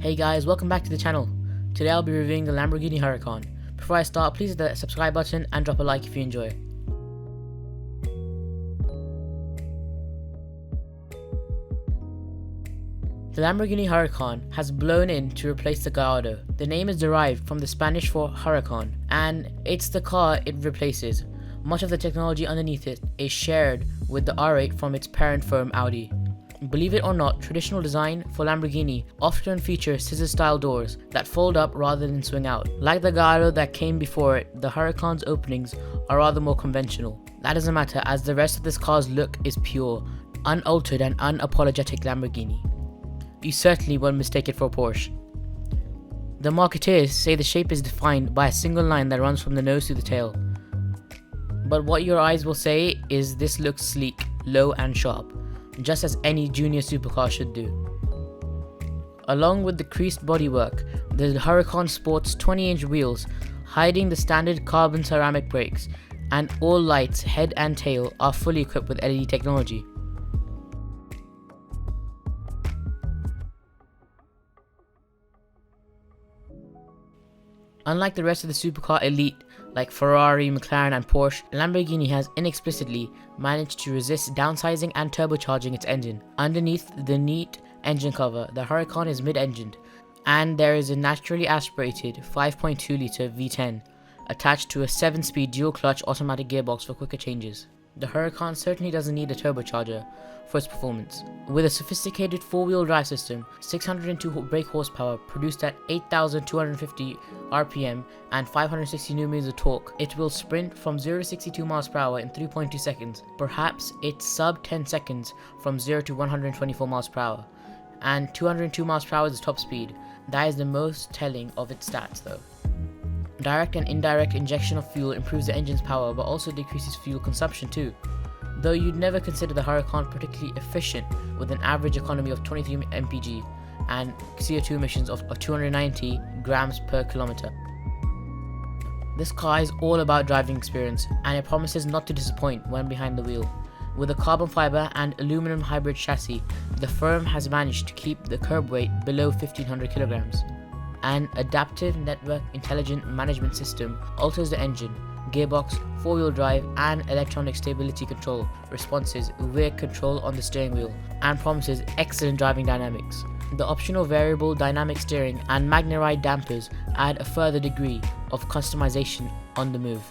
Hey guys, welcome back to the channel. Today I'll be reviewing the Lamborghini Huracan. Before I start, please hit the subscribe button and drop a like if you enjoy. The Lamborghini Huracan has blown in to replace the Gallardo. The name is derived from the Spanish for huracan, and it's the car it replaces. Much of the technology underneath it is shared with the R8 from its parent firm Audi. Believe it or not, traditional design for Lamborghini often features scissor-style doors that fold up rather than swing out. Like the Gallardo that came before it, the Huracan's openings are rather more conventional. That doesn't matter, as the rest of this car's look is pure, unaltered and unapologetic Lamborghini. You certainly won't mistake it for a Porsche. The marketeers say the shape is defined by a single line that runs from the nose to the tail. But what your eyes will say is this looks sleek, low and sharp, just as any junior supercar should do. Along with the creased bodywork, the Huracan sports 20-inch wheels, hiding the standard carbon ceramic brakes, and all lights, head and tail, are fully equipped with LED technology. Unlike the rest of the supercar elite like Ferrari, McLaren and Porsche, Lamborghini has inexplicably managed to resist downsizing and turbocharging its engine. Underneath the neat engine cover, the Huracan is mid-engined, and there is a naturally aspirated 5.2 litre V10 attached to a 7-speed dual-clutch automatic gearbox for quicker changes. The Huracan certainly doesn't need a turbocharger for its performance. With a sophisticated 4-wheel drive system, 602 brake horsepower produced at 8,250 RPM and 560 Nm of torque, it will sprint from 0 to 62 miles per hour in 3.2 seconds. Perhaps it's sub 10 seconds from 0 to 124 miles per hour. And 202 miles per hour is the top speed. That is the most telling of its stats though. Direct and indirect injection of fuel improves the engine's power but also decreases fuel consumption too. Though you'd never consider the Huracan particularly efficient, with an average economy of 23 mpg and CO2 emissions of 290 grams per kilometer. This car is all about driving experience, and it promises not to disappoint when behind the wheel. With a carbon fiber and aluminum hybrid chassis, the firm has managed to keep the curb weight below 1500 kilograms. An adaptive network intelligent management system alters the engine, gearbox, 4-wheel drive and electronic stability control responses via control on the steering wheel, and promises excellent driving dynamics. The optional variable dynamic steering and MagneRide dampers add a further degree of customization on the move.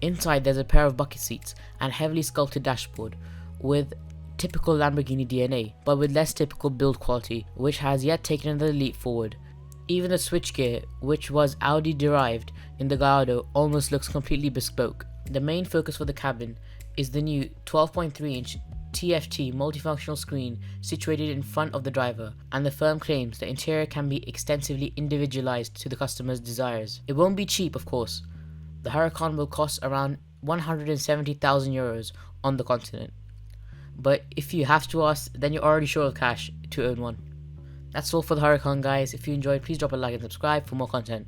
Inside there's a pair of bucket seats and heavily sculpted dashboard with typical Lamborghini DNA, but with less typical build quality, which has yet taken another leap forward. Even the switchgear, which was Audi derived in the Gallardo, almost looks completely bespoke. The main focus for the cabin is the new 12.3-inch TFT multifunctional screen situated in front of the driver, and the firm claims the interior can be extensively individualized to the customer's desires. It won't be cheap, of course. The Huracan will cost around 170,000 euros on the continent. But if you have to ask, then you're already short of cash to own one. That's all for the Huracan guys. If you enjoyed, please drop a like and subscribe for more content.